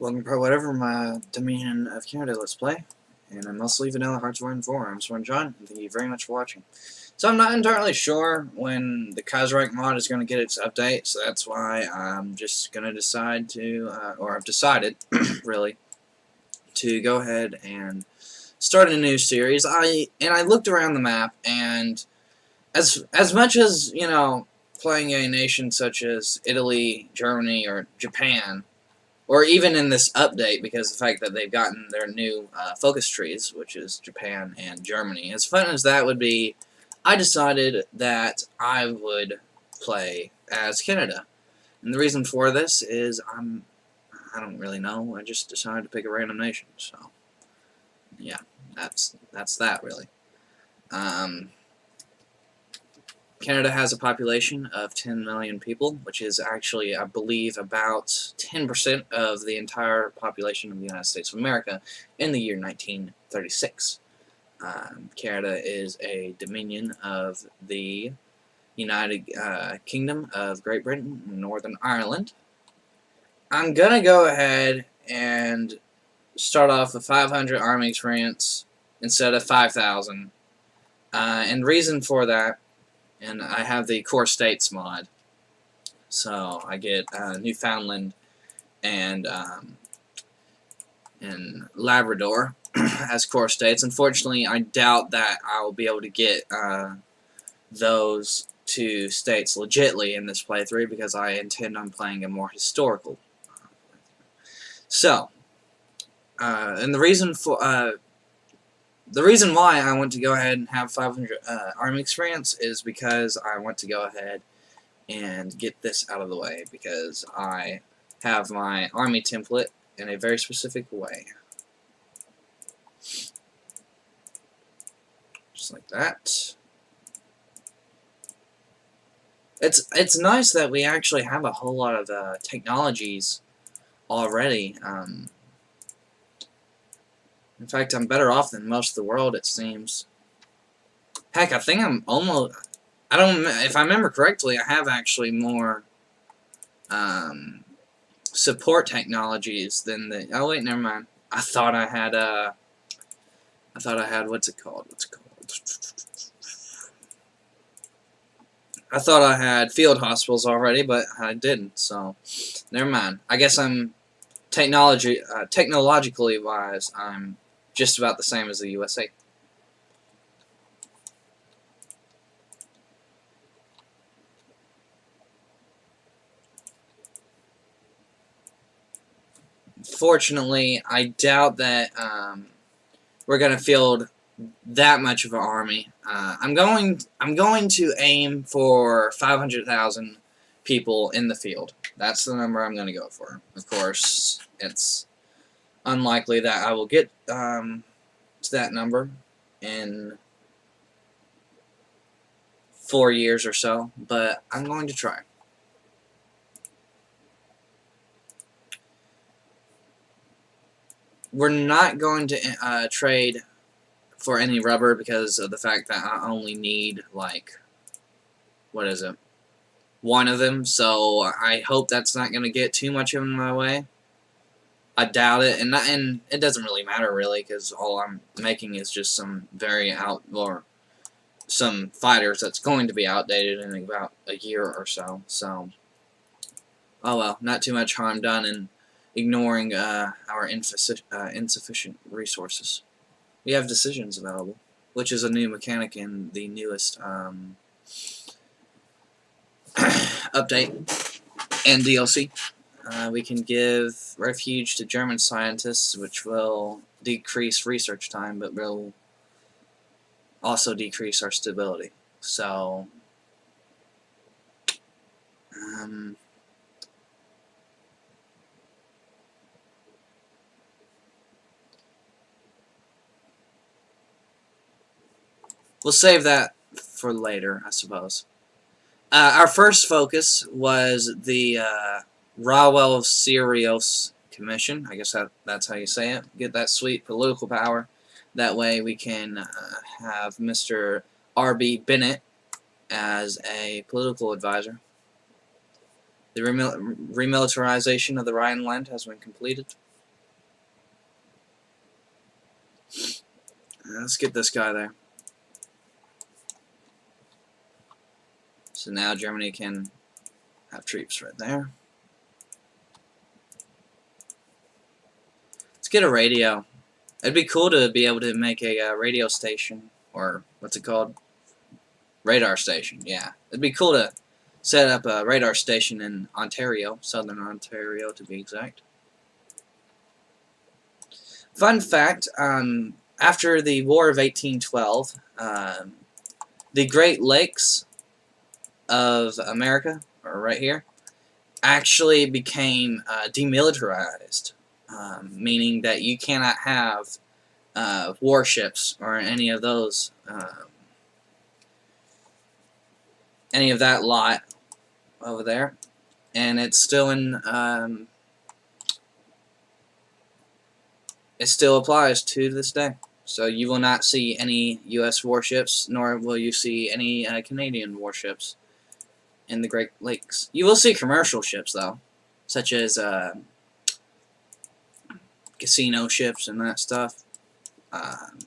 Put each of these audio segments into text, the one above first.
Welcome to whatever my Dominion of Canada Let's Play, and I'm mostly Vanilla HOI4. I'm Swan John, and thank you very much for watching. So I'm not entirely sure when the Kaiserreich mod is going to get its update, so that's why I'm just going to decide to, or I've decided, really, to go ahead and start a new series. I looked around the map, and as much as, you know, playing a nation such as Italy, Germany, or Japan, or even in this update, because the fact that they've gotten their new focus trees, which is Japan and Germany, as fun as that would be, I decided that I would play as Canada. And the reason for this is I don't really know. I just decided to pick a random nation. So, yeah, that's that, really. Canada has a population of 10 million people, which is actually, I believe, about 10% of the entire population of the United States of America in the year 1936. Canada is a dominion of the United Kingdom of Great Britain and Northern Ireland. I'm going to go ahead and start off with 500 army experience instead of 5,000. And reason for that, and I have the core states mod, so I get Newfoundland and Labrador as core states. Unfortunately, I doubt that I will be able to get those two states legitly in this playthrough because I intend on playing a more historical. So, and the reason why I want to go ahead and have 500 army experience is because I want to go ahead and get this out of the way, because I have my army template in a very specific way. Just like that. It's nice that we actually have a whole lot of technologies already. In fact, I'm better off than most of the world, it seems. Heck, I think I'm almost... if I remember correctly, I have actually more support technologies than the... Oh, wait, never mind. I thought I had, what's it called? I thought I had field hospitals already, but I didn't, so... Never mind. I guess I'm... technologically wise, I'm just about the same as the USA. Fortunately, I doubt that we're going to field that much of an army. I'm going to aim for 500,000 people in the field. That's the number I'm going to go for. Of course, it's unlikely that I will get to that number in 4 years or so, but I'm going to try. We're not going to trade for any rubber because of the fact that I only need, like, what is it? One of them, so I hope that's not going to get too much in my way. I doubt it, and it doesn't really matter, really, because all I'm making is just some some fighters that's going to be outdated in about a year or so. So, oh well, not too much harm done in ignoring our insufficient resources. We have decisions available, which is a new mechanic in the newest update and DLC. We can give refuge to German scientists, which will decrease research time, but will also decrease our stability. So, we'll save that for later, I suppose. Our first focus was the Rawel-Sirios Commission. I guess that's how you say it. Get that sweet political power. That way we can have Mr. R.B. Bennett as a political advisor. The remilitarization of the Rhineland has been completed. Let's get this guy there. So now Germany can have troops right there. Let's get a radio. It'd be cool to be able to make a radio station, or what's it called? Radar station, yeah. It'd be cool to set up a radar station in Ontario, Southern Ontario to be exact. Fun fact, after the War of 1812, the Great Lakes of America, or right here, actually became demilitarized, meaning that you cannot have warships or any of those, any of that lot over there, and it's still in, it still applies to this day. So you will not see any U.S. warships, nor will you see any Canadian warships in the Great Lakes. You will see commercial ships, though, such as casino ships and that stuff.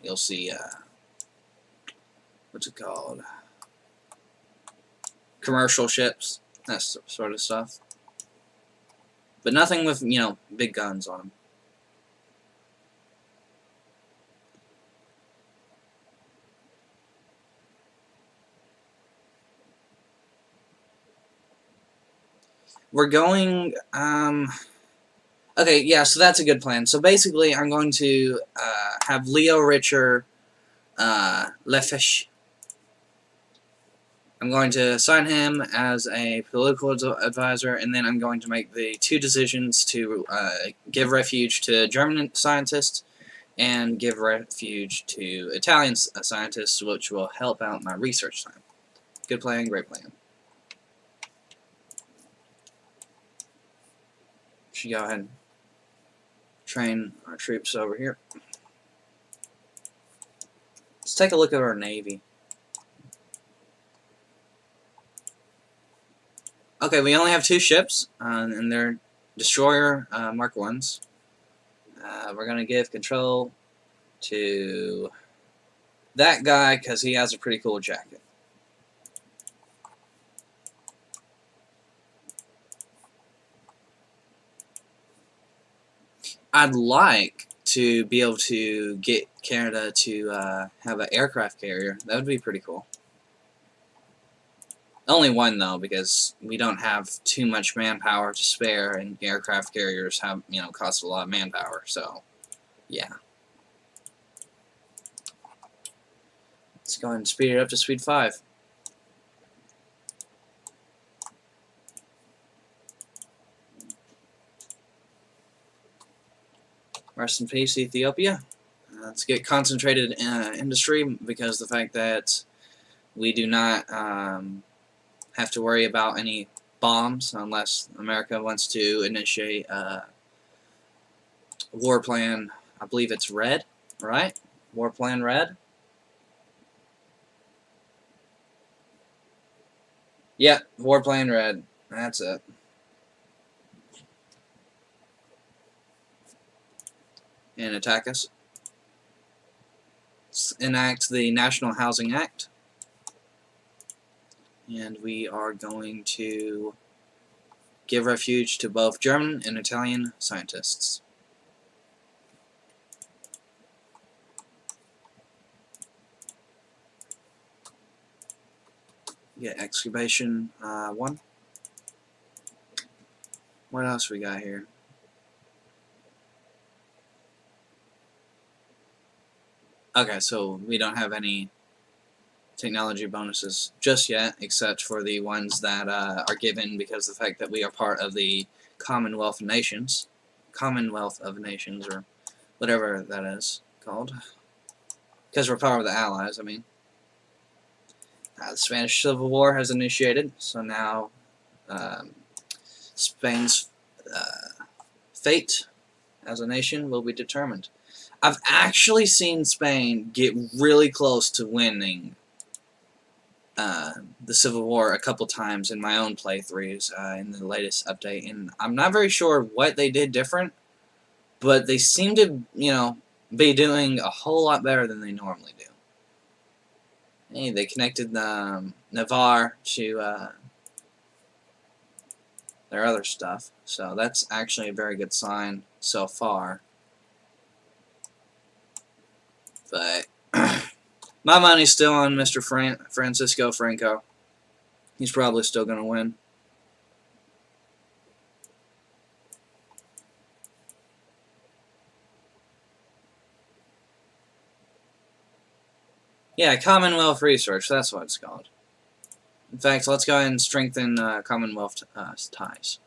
You'll see, what's it called? Commercial ships, that sort of stuff. But nothing with, you know, big guns on them. We're going, okay, yeah, so that's a good plan. So basically, I'm going to have Leo Richer Lefesh. I'm going to assign him as a political advisor, and then I'm going to make the 2 decisions to give refuge to German scientists and give refuge to Italian scientists, which will help out my research time. Good plan, great plan. Should go ahead and train our troops over here. Let's take a look at our Navy. Okay, we only have 2 ships, and they're destroyer Mark 1s. We're going to give control to that guy because he has a pretty cool jacket. I'd like to be able to get Canada to have an aircraft carrier. That would be pretty cool. Only one, though, because we don't have too much manpower to spare, and aircraft carriers have, you know, cost a lot of manpower, so, yeah. Let's go ahead and speed it up to speed 5. Rest in peace, Ethiopia. Let's get concentrated industry, because the fact that we do not have to worry about any bombs unless America wants to initiate war plan. I believe it's Red, right? War plan Red. Yeah, war plan Red. That's it. And attack us. Let's enact the National Housing Act. And we are going to give refuge to both German and Italian scientists. Get excavation 1. What else we got here? Okay, so we don't have any technology bonuses just yet, except for the ones that are given because of the fact that we are part of the Commonwealth of Nations, or whatever that is called, because we're part of the Allies. I mean, the Spanish Civil War has initiated, so now Spain's fate as a nation will be determined. I've actually seen Spain get really close to winning the Civil War a couple times in my own playthroughs in the latest update, and I'm not very sure what they did different, but they seem to, you know, be doing a whole lot better than they normally do. Hey, they connected Navarre to their other stuff, so that's actually a very good sign so far. But my money's still on Mr. Francisco Franco. He's probably still going to win. Yeah, Commonwealth Research, that's what it's called. In fact, let's go ahead and strengthen Commonwealth ties.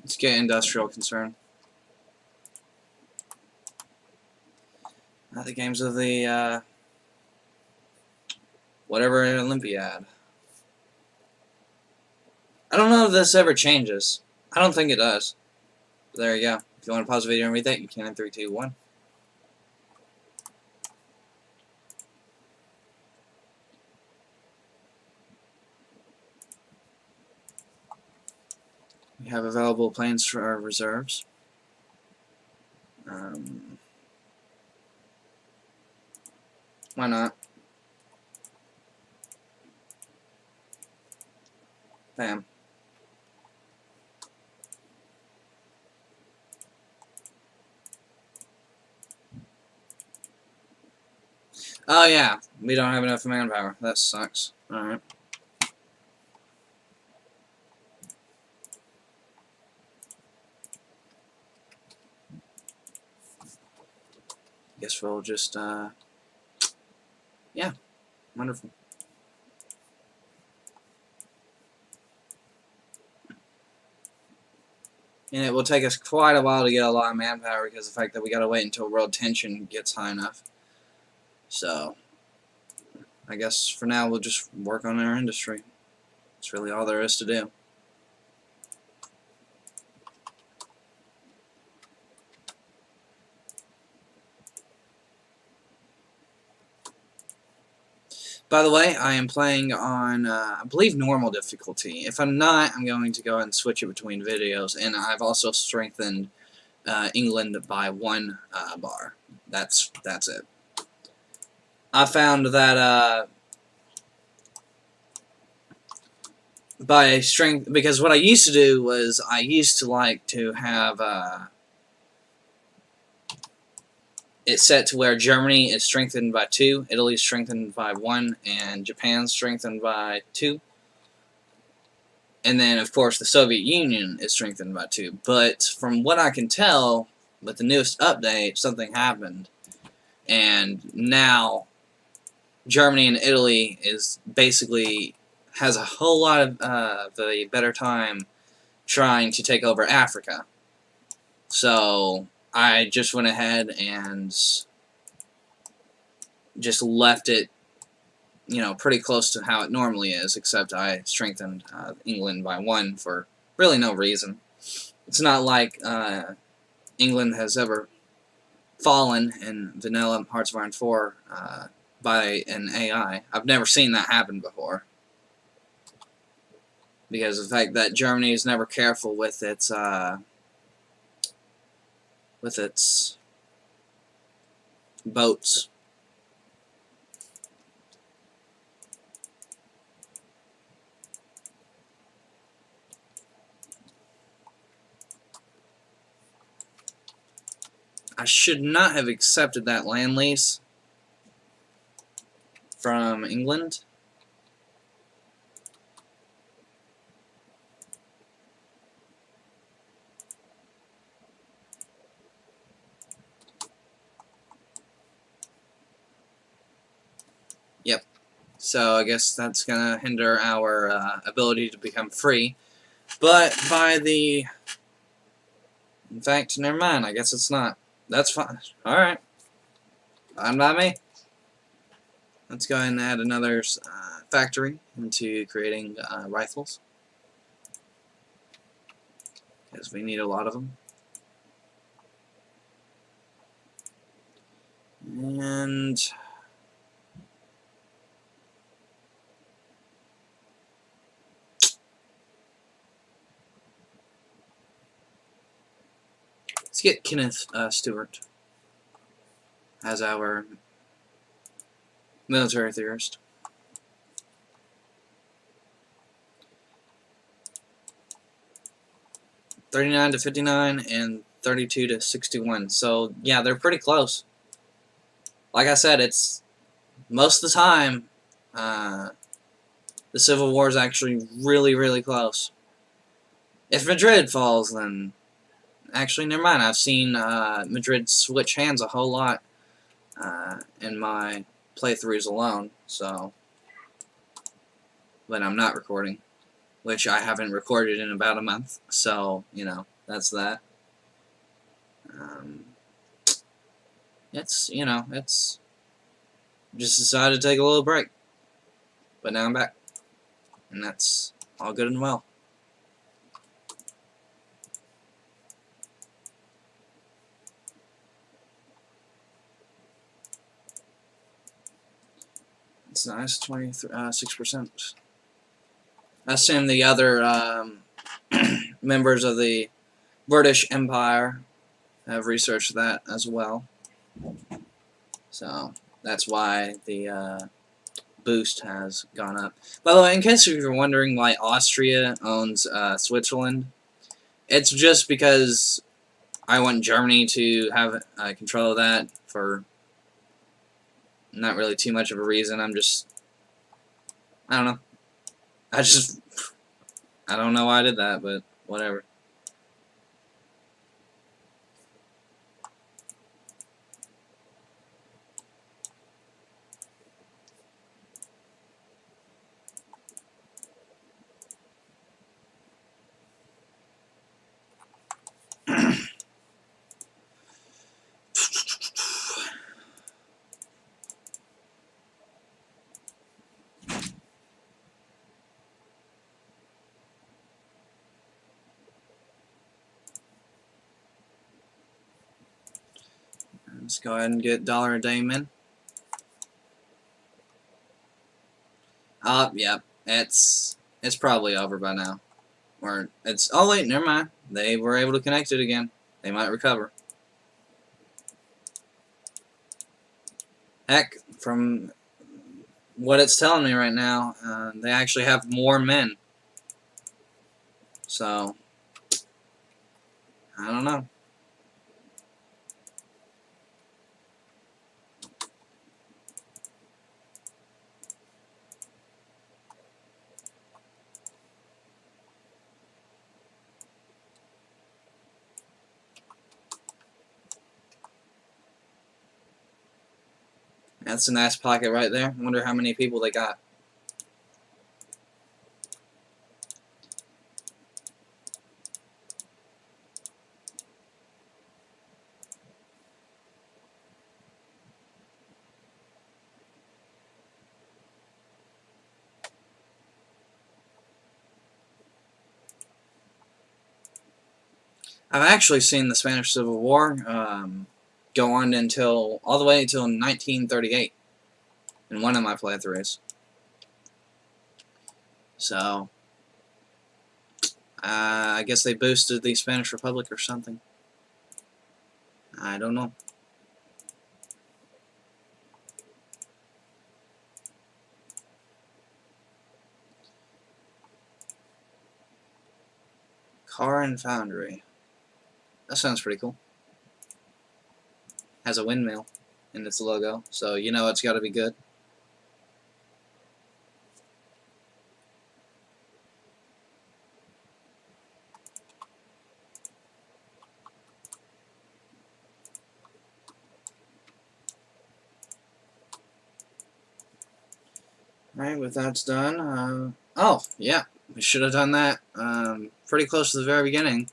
Let's get industrial concern. The games of the whatever Olympiad. I don't know if this ever changes. I don't think it does. But there you go. If you want to pause the video and read that, you can in 3, 2, 1. We have available planes for our reserves. Why not? Bam. Oh yeah, we don't have enough manpower. That sucks. Alright. Guess we'll just, yeah, wonderful. And it will take us quite a while to get a lot of manpower because of the fact that we gotta wait until world tension gets high enough. So, I guess for now we'll just work on our industry. That's really all there is to do. By the way, I am playing on, I believe, normal difficulty. If I'm not, I'm going to go and switch it between videos. And I've also strengthened England by 1 bar. That's it. I found that by strength, because what I used to do was I used to like to have it set to where Germany is strengthened by 2, Italy is strengthened by 1, and Japan strengthened by 2. And then, of course, the Soviet Union is strengthened by 2. But from what I can tell, with the newest update, something happened. And now, Germany and Italy is basically has a whole lot of a better time trying to take over Africa. So I just went ahead and just left it, you know, pretty close to how it normally is, except I strengthened England by 1 for really no reason. It's not like England has ever fallen in vanilla HOI4 by an AI. I've never seen that happen before. Because of the fact that Germany is never careful with its boats. I should not have accepted that land lease from England. Yep. So I guess that's going to hinder our ability to become free. But by the... In fact, never mind. I guess it's not. That's fine. Alright. Fine by me. Let's go ahead and add another factory into creating rifles, because we need a lot of them. And let's get Kenneth Stewart as our military theorist. $39 to $59 and $32 to $61. So yeah, they're pretty close. Like I said, it's most of the time the Civil War is actually really, really close. If Madrid falls, then actually never mind. I've seen Madrid switch hands a whole lot in my playthroughs alone. So, when I'm not recording, which I haven't recorded in about a month. So, you know, that's that. It's, you know, it's just decided to take a little break. But now I'm back. And that's all good and well. It's nice, 26%. I assume the other members of the British Empire have researched that as well. So that's why the boost has gone up. By the way, in case you're wondering why Austria owns Switzerland, it's just because I want Germany to have control of that for not really too much of a reason. I don't know. I don't know why I did that, but whatever. Let's go ahead and get $1 a day in. Yeah, it's probably over by now. Or it's, oh wait, never mind. They were able to connect it again. They might recover. Heck, from what it's telling me right now, they actually have more men. So, I don't know. That's a nice pocket right there. I wonder how many people they got. I've actually seen the Spanish Civil War go on until all the way until 1938 in one of my playthroughs. So I guess they boosted the Spanish Republic or something. I don't know. Car and Foundry. That sounds pretty cool. Has a windmill in its logo, so you know it's got to be good. Alright, with that's done, oh, yeah, we should have done that pretty close to the very beginning.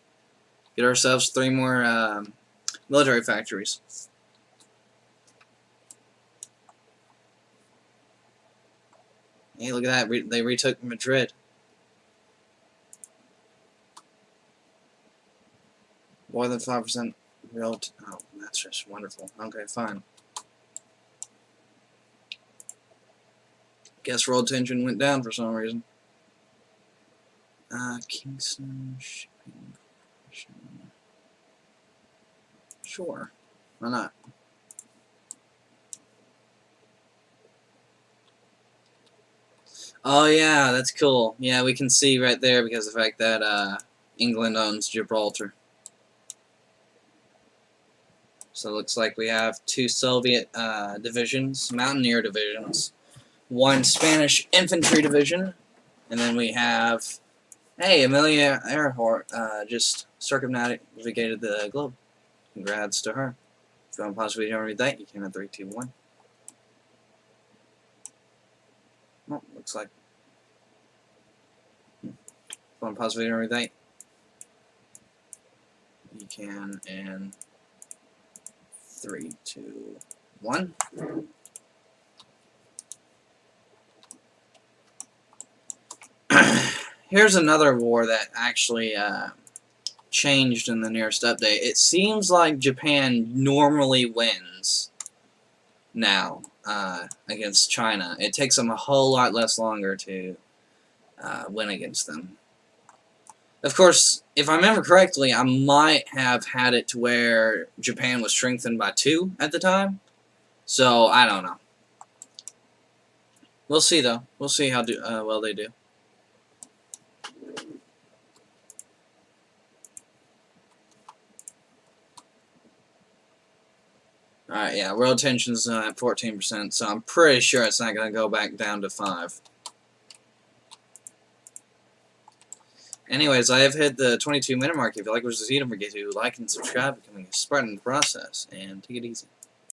Get ourselves 3 more military factories. Hey, look at that. They retook Madrid. More than 5% real. Oh, that's just wonderful. Okay, fine. Guess world tension went down for some reason. Kingston Shipping. Sure. Why not? Oh yeah, that's cool. Yeah, we can see right there because of the fact that England owns Gibraltar. So it looks like we have 2 Soviet divisions, Mountaineer divisions, 1 Spanish infantry division, and then we have, hey, Amelia Earhart just circumnavigated the globe. Congrats to her. If you want to possibly read that, you can at 3, 2, 1. Oh, looks like. If you want to possibly read that, you can in 3, 2, 1. Here's another war that actually changed in the nearest update. It seems like Japan normally wins now against China. It takes them a whole lot less longer to win against them. Of course, if I remember correctly, I might have had it to where Japan was strengthened by 2 at the time. So, I don't know. We'll see, though. We'll see how well they do. Alright, yeah, world tension's at 14%, so I'm pretty sure it's not going to go back down to 5. Anyways, I have hit the 22-minute mark. If you like what you see, don't forget to like and subscribe, becoming a Spartan in the process, and take it easy.